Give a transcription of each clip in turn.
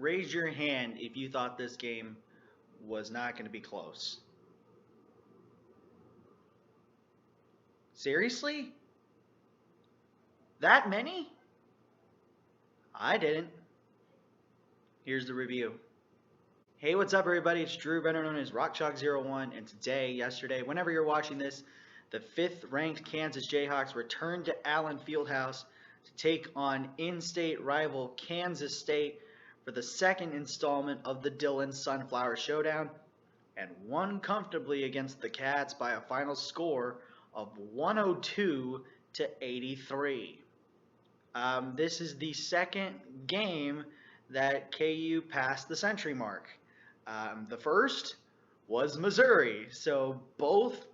raise your hand if you thought this game was not going to be close. Seriously? That many? I didn't. Here's the review. Hey, what's up, everybody? It's Drew, better known as RockChalk01, and yesterday, whenever you're watching this, the 5th-ranked Kansas Jayhawks returned to Allen Fieldhouse to take on in-state rival Kansas State for the second installment of the Dillon Sunflower Showdown, and won comfortably against the Cats by a final score of 102-83. This is the second game that KU passed the century mark. The first was Missouri. So both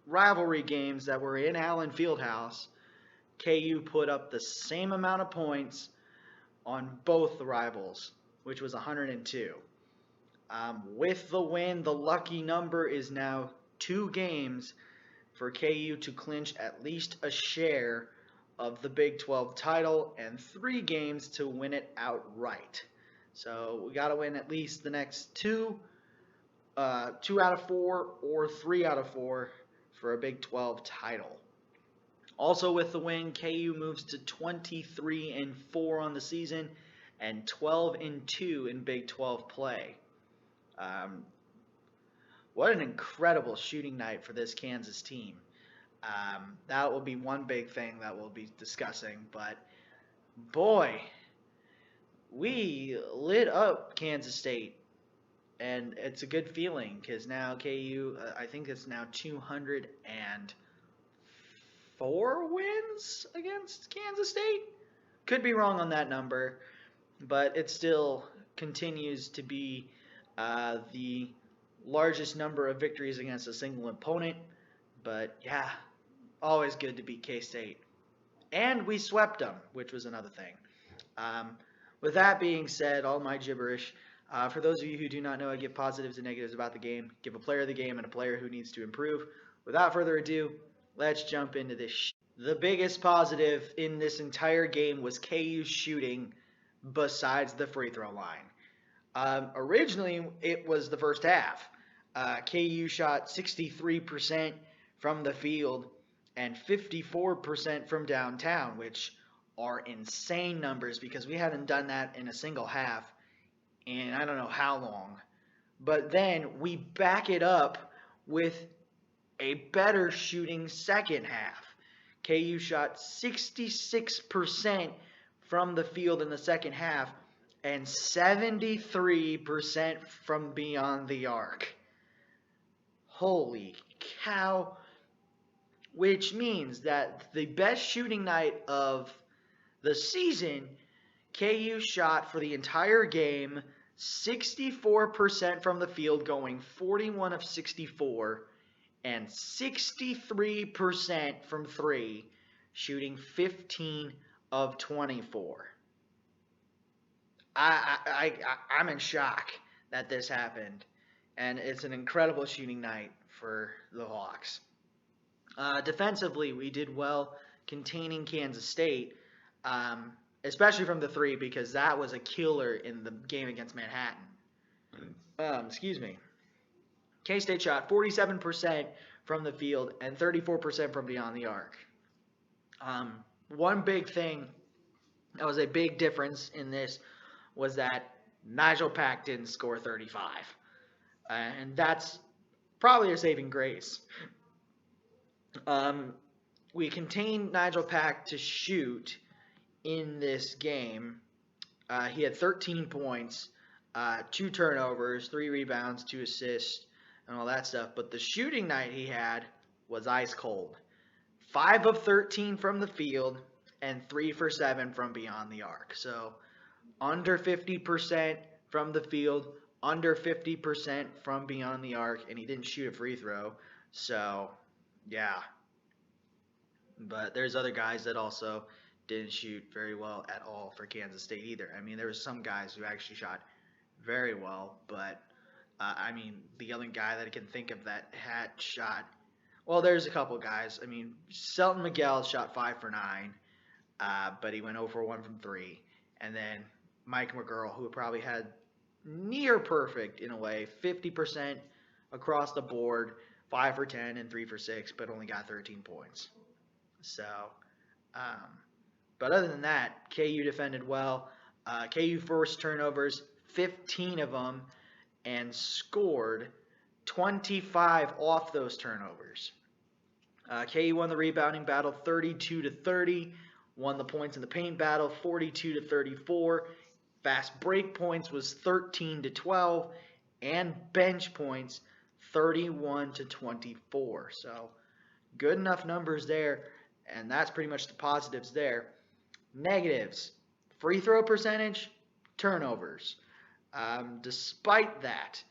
rivalry games that were in Allen Fieldhouse, KU put up the same amount of points on both the rivals, which was 102. With the win, the lucky number is now 2 games for KU to clinch at least a share of the Big 12 title and 3 games to win it outright. So we got to win at least the next 2 out of 4 or 3 out of 4 for a Big 12 title. Also with the win, KU moves to 23-4 on the season and 12-2 in Big 12 play. What an incredible shooting night for this Kansas team. That will be one big thing that we'll be discussing, but boy, we lit up Kansas State, and it's a good feeling because now KU, I think it's now 204 wins against Kansas State. Could be wrong on that number, but it still continues to be the largest number of victories against a single opponent. But yeah, always good to beat K-State. And we swept them, which was another thing. With that being said, all my gibberish, for those of you who do not know, I give positives and negatives about the game, give a player the game and a player who needs to improve. Without further ado, let's jump into this. The biggest positive in this entire game was KU's shooting besides the free throw line. Originally, it was the first half. KU shot 63% from the field and 54% from downtown, which are insane numbers because we haven't done that in a single half in I don't know how long. But then we back it up with a better shooting second half. KU shot 66% from the field in the second half and 73% from beyond the arc. Holy cow. Which means that the best shooting night of the season, KU shot for the entire game 64% from the field, going 41 of 64, and 63% from 3, shooting 15 of 24. I'm in shock that this happened, and it's an incredible shooting night for the Hawks. Defensively, we did well containing Kansas State, especially from the 3, because that was a killer in the game against Manhattan. K-State shot 47% from the field and 34% from beyond the arc. One big thing that was a big difference in this was that Nigel Pack didn't score 35. And that's probably a saving grace. We contained Nigel Pack to shoot in this game. He had 13 points, 2 turnovers, 3 rebounds, 2 assists, and all that stuff. But the shooting night he had was ice cold. 5 of 13 from the field and 3 for 7 from beyond the arc. So under 50% from the field, under 50% from beyond the arc, and he didn't shoot a free throw. So, yeah. But there's other guys that also didn't shoot very well at all for Kansas State either. I mean, there were some guys who actually shot very well, but, the only guy that I can think of that had shot, well, there's a couple guys. I mean, Selton Miguel shot 5 for 9, but he went 0 for 1 from 3. And then Mike McGurl, who probably had near perfect in a way, 50% across the board, 5 for 10 and 3 for 6, but only got 13 points. So, um, but other than that, KU defended well. KU forced turnovers, 15 of them, and scored 25 off those turnovers. KU won the rebounding battle 32-30, won the points in the paint battle 42-34. Fast break points was 13-12, and bench points 31-24. So good enough numbers there, and that's pretty much the positives there. Negatives: free throw percentage, turnovers. Despite that,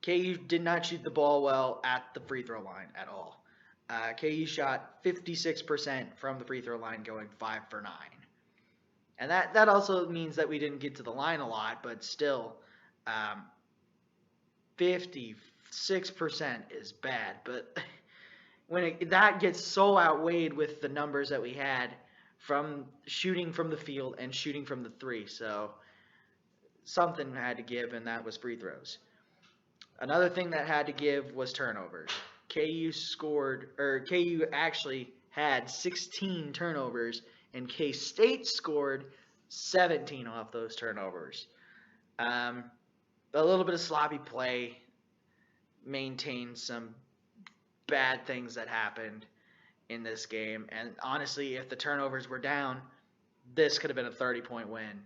KU did not shoot the ball well at the free throw line at all. KU shot 56% from the free throw line, going 5 for 9. And that also means that we didn't get to the line a lot, but still, 56% is bad. But when that gets so outweighed with the numbers that we had from shooting from the field and shooting from the three, so something had to give, and that was free throws. Another thing that had to give was turnovers. KU actually had 16 turnovers, and K-State scored 17 off those turnovers. A little bit of sloppy play, maintained some bad things that happened in this game. And honestly, if the turnovers were down, this could have been a 30-point win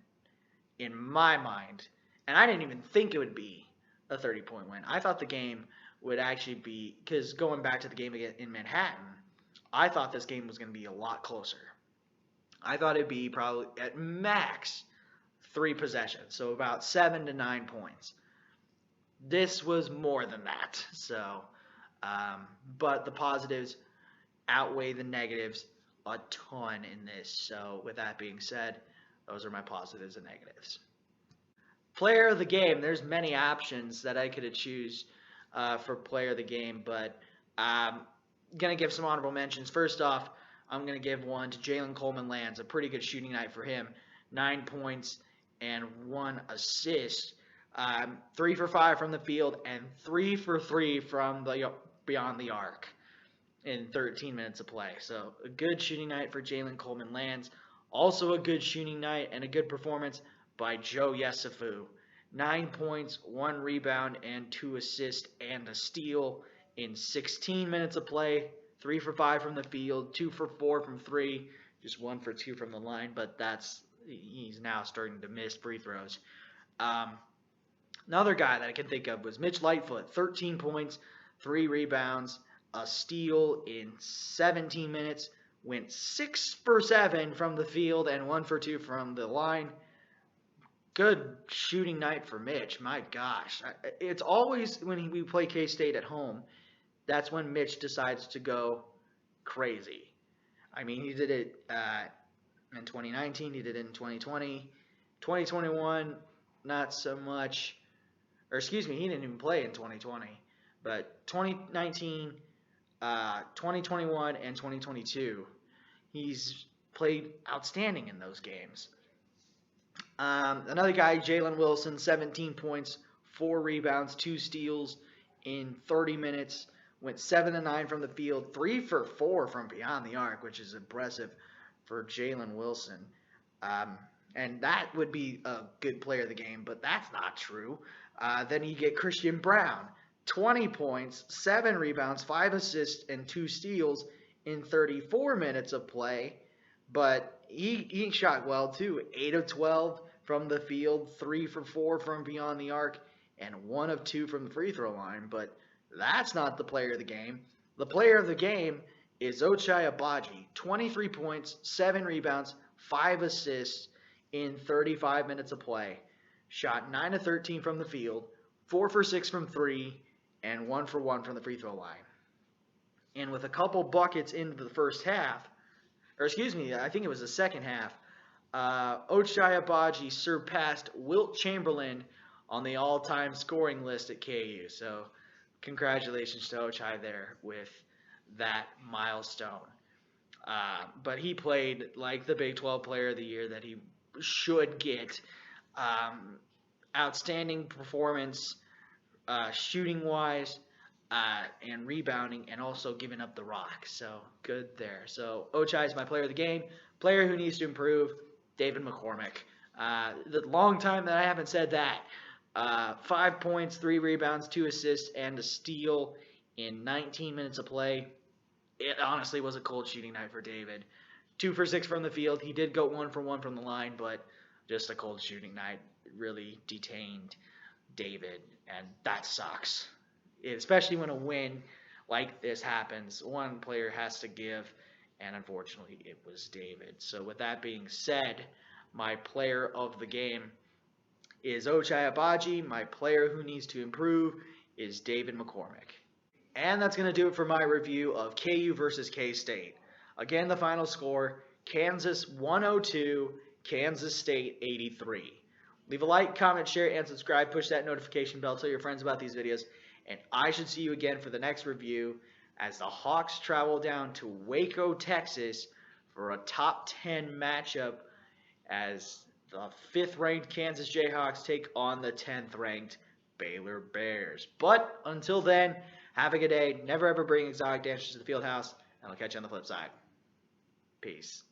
in my mind. And I didn't even think it would be a 30-point win. I thought the game would actually be, because going back to the game in Manhattan, I thought this game was going to be a lot closer. I thought it'd be probably at max 3 possessions, so about 7 to 9 points. This was more than that. So, but the positives outweigh the negatives a ton in this. So with that being said, those are my positives and negatives. Player of the game, there's many options that I could choose for player of the game, but I'm going to give some honorable mentions. First off, I'm going to give one to Jalen Coleman-Lands, a pretty good shooting night for him. 9 points and 1 assist. 3 for 5 from the field and 3 for 3 from the beyond the arc in 13 minutes of play. So a good shooting night for Jalen Coleman-Lands. Also a good shooting night and a good performance by Joe Yesufu. 9 points, 1 rebound, and 2 assists and a steal in 16 minutes of play. 3 for 5 from the field, 2 for 4 from 3, just 1 for 2 from the line, but he's now starting to miss free throws. Another guy that I can think of was Mitch Lightfoot. 13 points, 3 rebounds, a steal in 17 minutes. Went 6 for 7 from the field and 1 for 2 from the line. Good shooting night for Mitch. My gosh. It's always when we play K-State at home, that's when Mitch decides to go crazy. I mean, he did it in 2019. He did it in 2020. 2021, not so much. Or excuse me, he didn't even play in 2020. But 2019, 2021, and 2022, he's played outstanding in those games. Another guy, Jalen Wilson, 17 points, 4 rebounds, 2 steals in 30 minutes. Went 7 to 9 from the field, 3 for 4 from beyond the arc, which is impressive for Jalen Wilson. And that would be a good player of the game, but that's not true. Then you get Christian Brown, 20 points, 7 rebounds, 5 assists, and 2 steals in 34 minutes of play. But he shot well too. 8 of 12 from the field, 3 for 4 from beyond the arc, and 1 of 2 from the free throw line. But that's not the player of the game. The player of the game is Ochai Agbaji. 23 points, 7 rebounds, 5 assists in 35 minutes of play. Shot 9 of 13 from the field, 4 for 6 from 3, and 1 for 1 from the free throw line. And with a couple buckets into the first half, or excuse me, I think it was the second half, Ochai Agbaji surpassed Wilt Chamberlain on the all-time scoring list at KU. So congratulations to Ochai there with that milestone. But he played like the Big 12 Player of the Year that he should get. Outstanding performance, shooting wise, and rebounding, and also giving up the rock. So good there. So Ochai is my player of the game. Player who needs to improve, David McCormick. The long time that I haven't said that. 5 points, 3 rebounds, 2 assists, and a steal in 19 minutes of play. It honestly was a cold shooting night for David. 2 for 6 from the field. He did go 1 for 1 from the line, but just a cold shooting night really detained David, and that sucks. Especially when a win like this happens, one player has to give, and unfortunately it was David. So with that being said, my player of the game is Ochai Agbaji. My player who needs to improve is David McCormick. And that's going to do it for my review of KU versus K-State. Again, the final score, Kansas 102, Kansas State 83. Leave a like, comment, share, and subscribe. Push that notification bell. Tell your friends about these videos. And I should see you again for the next review as the Hawks travel down to Waco, Texas for a top 10 matchup as the 5th-ranked Kansas Jayhawks take on the 10th-ranked Baylor Bears. But until then, have a good day. Never ever bring exotic dancers to the field house, and I'll catch you on the flip side. Peace.